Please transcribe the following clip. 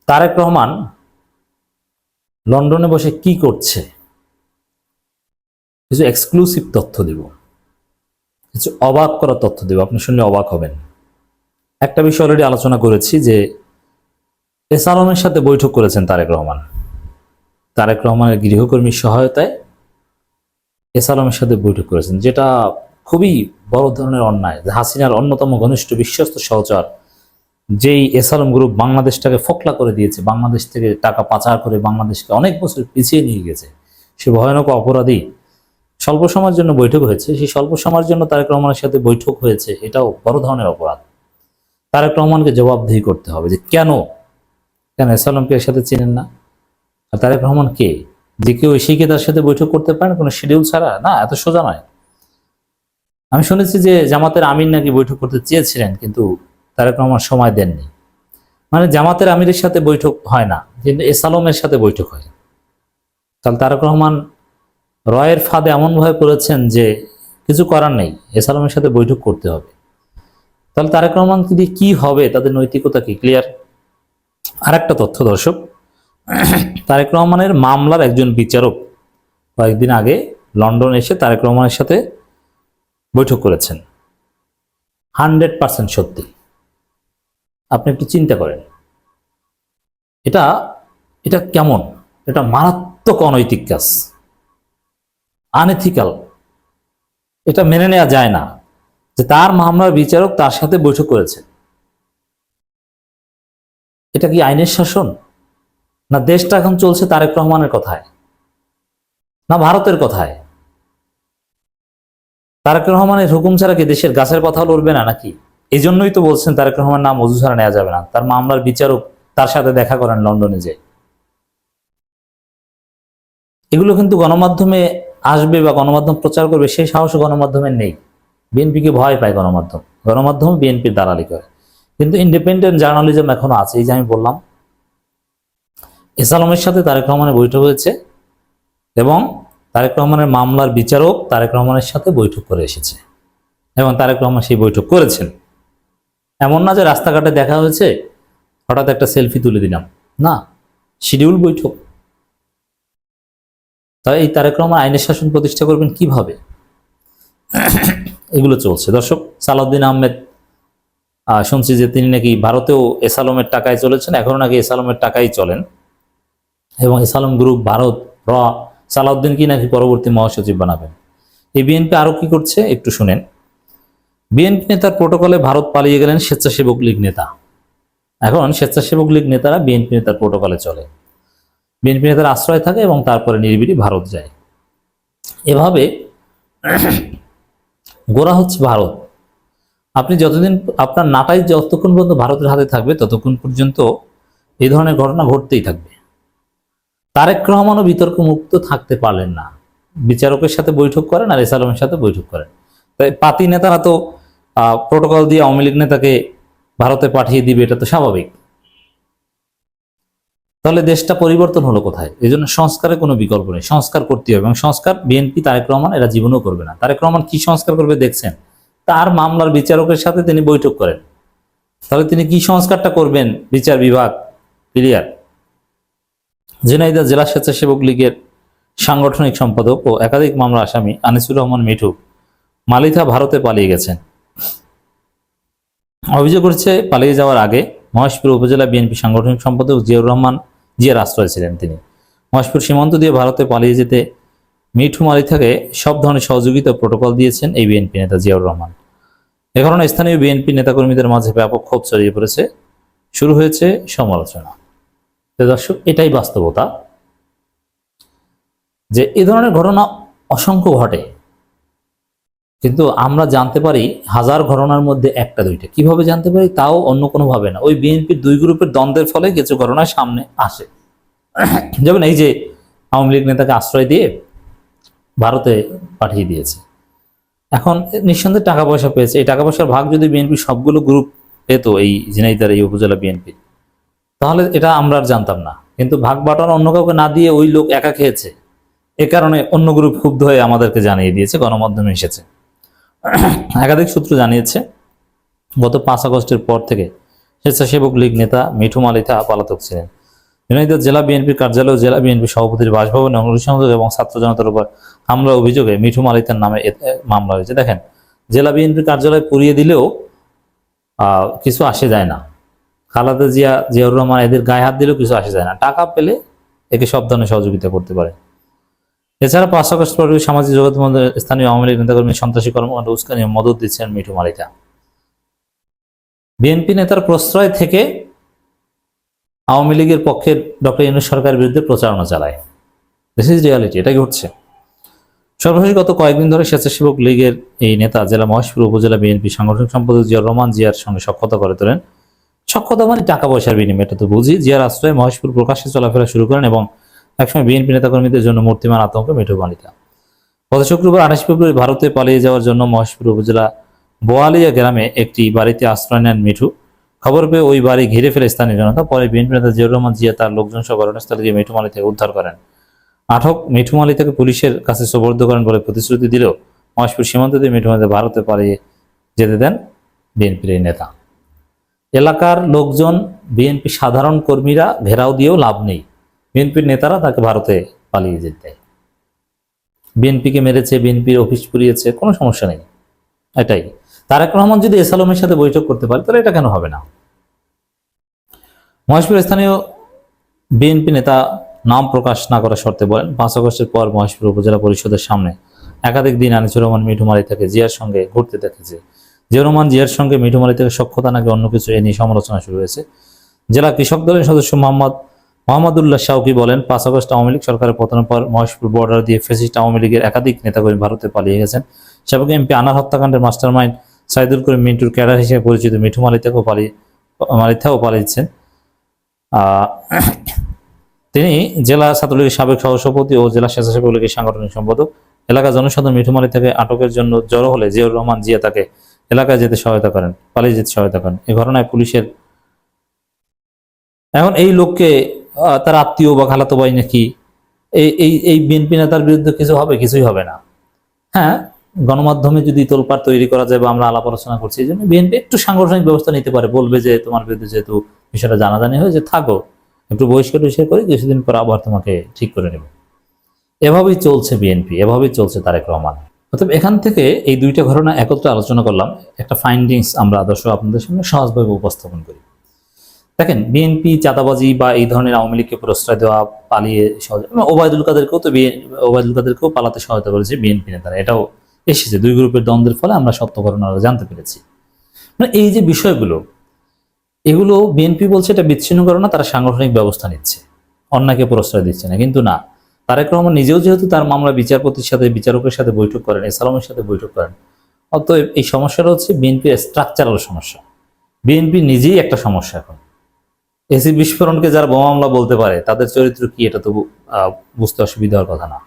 তারেক রহমান লন্ডনে বসে কি করছে কিছু এক্সক্লুসিভ তথ্য দিব, কিছু অবাক করা তথ্য দিব, আপনি শুনলে অবাক হবেন। একটা বিষয় অলরেডি আলোচনা করেছি যে এস আলমের সাথে বৈঠক করেছেন তারেক রহমান। তারেক রহমানের গৃহকর্মীর সহায়তায় এস আলমের সাথে বৈঠক করেছেন, যেটা খুবই বড় ধরনের অন্যায়। হাসিনার অন্যতম ঘনিষ্ঠ বিশ্বস্ত সহচর যেই এস আলম গ্রুপ বাংলাদেশটাকে ফোকলা করে দিয়েছে, বাংলাদেশ থেকে টাকা পাচার করে বাংলাদেশকে অনেক বছর পিছিয়ে নিয়ে গেছে, সে ভয়ানক অপরাধী। স্বল্প সময়ের জন্য বৈঠক হয়েছে, সেই স্বল্প সময়ের জন্য তারেক রহমানের সাথে বৈঠক হয়েছে, এটাও বড় ধরনের অপরাধ। তারেক রহমানকে জবাবদিহি করতে হবে যে কেন এস আলমকে এর সাথে চিনেন না। আর তারেক রহমান কে, যে কেউ এসে কি তার সাথে বৈঠক করতে পারেন কোনো শিডিউল ছাড়া? না, এত সোজা নয়। আমি শুনেছি যে জামাতের আমির নাকি বৈঠক করতে চেয়েছিলেন, কিন্তু তারেক রহমান সময় দেননি। মানে জামাতের আমিরের সাথে বৈঠক হয় না, কিন্তু এস আলমের সাথে বৈঠক হয়। তাহলে তারেক রহমান রয়ের ফাঁদে এমনভাবে পড়েছেন যে কিছু করার নেই, এস আলমের সাথে বৈঠক করতে হবে। তাহলে তারেক রহমান যদি কি হবে, তাদের নৈতিকতা কি ক্লিয়ার? আর একটা তথ্য দর্শক, তারেক রহমানের মামলার একজন বিচারক কয়েকদিন আগে লন্ডন এসে তারেক রহমানের সাথে বৈঠক করেছেন। 100% সত্যি। আপনি একটু চিন্তা করেন, এটা এটা কেমন? এটা মারাত্মক অনৈতিক কাজ, আনএথিক্যাল। এটা মেনে নেওয়া যায় না যে তার মামলার বিচারক তার সাথে বৈঠক করেছে। এটা কি আইনের শাসন? না দেশটা এখন চলছে তারেক রহমানের কথায়, না ভারতের কথায়? তারেক রহমানের হুকুম ছাড়া কি দেশের গাছের কথা লড়বে না নাকি? এই জন্যই তো বলছেন তারেক রহমান নাম অজু ছাড়া নেওয়া যাবে না। তার মামলার বিচারক তার সাথে দেখা করেন লন্ডনে যে। এগুলো কিন্তু গণমাধ্যমে আসবে বা গণমাধ্যম প্রচার করবে, সেই সাহস গণমাধ্যমের নেই। বিএনপিকে ভয় পায় গণমাধ্যম, গণমাধ্যম বিএনপির দালালি করে। কিন্তু ইন্ডিপেন্ডেন্ট জার্নালিজম এখনো আছে। এই যে আমি বললাম, এস আলমের সাথে তারেক রহমানের বৈঠক হয়েছে এবং তারেক রহমানের মামলার বিচারক তারেক রহমানের সাথে বৈঠক করে এসেছে এবং তারেক রহমান সেই বৈঠক করেছেন। এমন না যে রাস্তাঘাটে দেখা হয়েছে, হঠাৎ একটা সেলফি তুলে দিলাম, না, শিডিউল বৈঠক। তাই এই তারেক রহমান আইনের শাসন প্রতিষ্ঠা করবেন কিভাবে? এগুলো চলছে দর্শক। সালাউদ্দিন আহমেদ শুনছি যে তিনি নাকি ভারতেও এস আলমের টাকায় চলেছেন, এখনো নাকি এস আলমের টাকাই চলেন এবং এস আলম গ্রুপ ভারত সালাউদ্দিন কি নাকি পরবর্তী মহাসচিব বানাবেন। এই বিএনপি আরো কি করছে একটু শুনেন। বিএনপি নেতার প্রোটোকলে ভারত পালিয়ে গেলেন স্বেচ্ছাসেবক লীগ নেতা। এখন স্বেচ্ছাসেবক লীগ নেতারা বিএনপি নেতার প্রোটোকলে চলে, বিএনপি নেতার আশ্রয় থাকে এবং তারপরে নির্বিড়ি ভারত যায়। এভাবে গোড়া হচ্ছে ভারত। আপনি যতদিন আপনার নাটাই যতক্ষণ পর্যন্ত ভারতের হাতে থাকবে, ততক্ষণ পর্যন্ত এই ধরনের ঘটনা ঘটতেই থাকবে। তারেক রহমানও বিতর্ক মুক্ত থাকতে পারলেন না, বিচারকের সাথে বৈঠক করেন আর এস আলমের সাথে বৈঠক করেন। তাই পাতি নেতারা তো প্রোটোকল দিয়ে আওয়ামী লীগ নেতাকে ভারতে পাঠিয়ে দিবে, এটা তো স্বাভাবিক। তাহলে দেশটা পরিবর্তন হলো কোথায়? এই জন্য সংস্কারের কোনো বিকল্প নেই, সংস্কার করতে হবে। এবং সংস্কার বিএনপি তারেক রহমান এরা জীবনও করবে না। তারেক রহমান কি সংস্কার করবে দেখছেন? তার মামলার বিচারকের সাথে তিনি বৈঠক করেন, তাহলে তিনি কি সংস্কারটা করবেন? বিচার বিভাগ ক্লিয়ার। ঝিনাইদহ জেলা স্বেচ্ছাসেবক লীগের সাংগঠনিক সম্পাদক ও একাধিক মামলা আসামি আনিসুর রহমান মিঠু মালিথা ভারতে পালিয়ে গেছেন। অভিযোগ করছে পালিয়ে যাওয়ার আগে মহেশপুর উপজেলা বিএনপি সাংগঠনিক সম্পাদক জিয়ার আশ্রয় ছিলেন তিনি। মহেশপুর সীমান্ত দিয়ে ভারতে পালিয়ে যেতে মিঠু মালিথাকে সব ধরনের সহযোগিতা প্রোটোকল দিয়েছেন এই বিএনপি নেতা জিয়াউর রহমান। এ কারণে স্থানীয় বিএনপি নেতাকর্মীদের মাঝে ব্যাপক ক্ষোভ ছড়িয়ে পড়েছে, শুরু হয়েছে সমালোচনা। দর্শক, এটাই বাস্তবতা যে এই ধরনের ঘটনা অসংখ্য ঘটে, কিন্তু আমরা জানতে পারি হাজার ঘটনার মধ্যে একটা দুইটা। কিভাবে জানতে পারি? তাও অন্য কোনো ভাবে না, ওই বিএনপির দুই গ্রুপের দ্বন্দ্বের ফলে কিছু ঘটনা সামনে আসে। যেমন এই যে আওয়ামী লীগ নেতাকে আশ্রয় দিয়ে ভারতে পাঠিয়ে দিয়েছে, এখন নিঃসন্দেহে টাকা পয়সা পেয়েছে। এই টাকা পয়সার ভাগ যদি বিএনপি সবগুলো গ্রুপ পেত এই ঝিনাইদহ এই উপজেলা বিএনপি, তাহলে এটা আমরা আর জানতাম না। কিন্তু ভাগ বাটোয়ারা অন্য কাউকে না দিয়ে ওই লোক একা খেয়েছে, এ কারণে অন্য গ্রুপ ক্ষুব্ধ হয়ে আমাদেরকে জানিয়ে দিয়েছে, গণমাধ্যমে এসেছে। একাধিক সূত্র জানিয়েছে গত 5 আগস্টের পর থেকে স্বেচ্ছাসেবক লীগ নেতা মিঠু মালিথা পলাতক ছিলেন। ঝিনাইদহ জেলা বিএনপির কার্যালয়, জেলা বিএনপি সভাপতির বাসভবনে অগ্নিসংযোগ এবং ছাত্র জনতার উপর হামলার অভিযোগে মিঠু মালিথার নামে মামলা হয়েছে। দেখেন, জেলা বিএনপির কার্যালয় পুড়িয়ে দিলেও কিছু আসে যায় না। খালেদা জিয়া, জিয়াউর রহমান এদের গায়ে হাত দিলেও কিছু আসে যায় না। টাকা পেলে একে সব ধরনের সহযোগিতা করতে পারে। এছাড়া 5 আগস্ট পরে সামাজিক যোগাযোগ মাধ্যমে স্থানীয় আওয়ামী লীগ নেতাকর্মী সন্ত্রাসী কর্মকাণ্ড উস্কানি মদত দিচ্ছেন মিঠু মালিথা। বিএনপি নেতার প্রশ্রয় থেকে আওয়ামী লীগের পক্ষের ডক্টর ইউনূস সরকারের বিরুদ্ধে প্রচারণা চালায়। দিস ইজ রিয়ালিটি, এটাই ঘটছে। সর্বশেষ গত কয়েকদিন ধরে স্বেচ্ছাসেবক লীগের এই নেতা জেলা মহেশপুর উপজেলা বিএনপি সাংগঠনিক সম্পাদক জিয়াউর রহমান জিয়ার সঙ্গে সখ্যতা করে তোলেন। সখ্যতা মানে টাকা পয়সার বিনিময়, এটা তো বুঝি। জিয়ার আশ্রয়ে মহেশপুর প্রকাশ্যে চলাফেরা শুরু করেন এবং একসময় বিএনপি নেতাকর্মীদের জন্য মূর্তিমান আতঙ্ক মিঠু মালিথা। গত শুক্রবার 28 ফেব্রুয়ারি ভারতে পালিয়ে যাওয়ার জন্য মহেশপুর উপজেলা বোয়ালিয়া গ্রামে একটি বাড়িতে আশ্রয় নেন মিঠু। খবর পেয়ে ওই বাড়ি ঘিরে ফেলে স্থানীয় জনতা। পরে বিএনপি নেতা জিয়াউর রহমান জিয়া তার লোকজন সহ ঘটনাস্থলে গিয়ে মিঠু মালিথাকে উদ্ধার করেন। আটক মিঠু মালিথাকে পুলিশের কাছে সোপর্দ করেন বলে প্রতিশ্রুতি দিলেও মহেশপুর সীমান্ত দিয়ে মিঠু মালিথা ভারতে পালিয়ে যেতে দেন বিএনপির এই নেতা। এলাকার লোকজন, বিএনপি সাধারণ কর্মীরা ঘেরাও দিয়েও লাভ নেই। বিএনপির নেতারা তাকে ভারতে পালিয়ে যেতে দেয়। বিএনপিকে মেরেছে, বিএনপির অফিস পুড়িয়েছে, কোনো সমস্যা নেই। এটাই। তারেক রহমান যদি এস আলমের সাথে বৈঠক করতে পারে তাহলে এটা কেন হবে না? মহেশপুর স্থানীয় বিএনপি নেতা নাম প্রকাশ না করার শর্তে বলেন, 5 আগস্টের পর মহেশপুর উপজেলা পরিষদের সামনে একাধিক দিন আনিসুর রহমান মিঠু মালিথাকে জিয়ার সঙ্গে ঘুরতে দেখেছে। জিয়াউর রহমান জিয়ার সঙ্গে মিঠু মালিথাকে সখ্যতা নাকি অন্য কিছু, এ নিয়ে সমালোচনা শুরু হয়েছে। জেলা কৃষক দলের সদস্য মোহাম্মদুল্লাহ শাওকি বলেন, 5 আগস্ট আওয়ামী লীগ সরকারের পতনের পর মহেশপুর বর্ডার দিয়ে ফ্যাসিস্ট আওয়ামী লীগের একাধিক নেতাকর্মী ভারতে পালিয়ে গেছেন। সাবেক এমপি আনার হত্যাকাণ্ডের মাস্টারমাইন্ড সাইদুল করিম মিন্টুর ক্যাডার হিসেবে পরিচিত মিঠু মালিথাও পালিয়েছেন। তিনি জেলা ছাত্রলীগের সাবেক সহসভাপতি ও জেলা স্বেচ্ছাসেবক লীগের সাংগঠনিক সম্পাদক। এলাকার জনসাধারণ মিঠু মালিথাকে আটকের জন্য জড়ো হলে জিয়াউর রহমান জিয়া তাকে এলাকায় যেতে সহায়তা করেন, পালিয়ে যেতে সহায়তা করেন। এই ঘটনায় পুলিশের এখন এই লোককে তার আত্মীয় বা খালাতো ভাই নাকি এই বিএনপি নেতার বিরুদ্ধে কিছু হবে? কিছুই হবে না। হ্যাঁ, গণমাধ্যমে যদি তোলপাড় তৈরি করা যায় বা আমরা আলাপ আলোচনা করছি, এই জন্য বিএনপি একটু সাংগঠনিক ব্যবস্থা নিতে পারে। বলবে যে তোমার বিরুদ্ধে যেহেতু বিষয়টা জানাজানি হয়েছে, থাকো, একটু বহিষ্কার করি, কিছুদিন পর আবার তোমাকে ঠিক করে নেব। এভাবেই চলছে বিএনপি, এভাবেই চলছে তারেক রহমান। অতএব এখান থেকে এই দুইটা ঘটনা একত্রে আলোচনা করলাম, একটা ফাইন্ডিংস আমরা দর্শক আপনাদের সামনে সহজভাবে উপস্থাপন করি। দেখেন, বিএনপি চাঁদাবাজি বা এই ধরনের আওয়ামী লীগকে প্রশ্রয় দেওয়া, পালিয়ে ওবায়দুল কাদেরকেও পালাতে সহায়তা করেছে বিএনপি নেতারা। এটাও এসেছে, দুই গ্রুপের দ্বন্দ্বের ফলে আমরা সত্য ঘটনা জানতে পেরেছি। মানে এই যে বিষয়গুলো, এগুলো বিএনপি বলছে এটা বিচ্ছিন্ন ঘটনা, তারা সাংগঠনিক ব্যবস্থা নিচ্ছে, অন্যকে প্রশ্রয় দিচ্ছে না। কিন্তু না, তারেক রহমান নিজেও যেহেতু তার মামলা বিচারপতির সাথে, বিচারকের সাথে বৈঠক করেন, এস আলমের সাথে বৈঠক করেন, অতএব এই সমস্যাটা হচ্ছে বিএনপির স্ট্রাকচারাল সমস্যা। বিএনপি নিজেই একটা সমস্যা। এখন এসি বিস্ফোরণকে যারা বোমা মামলা বলতে পারে, তাদের চরিত্র কি এটা তো বুঝতে অসুবিধার কথা না।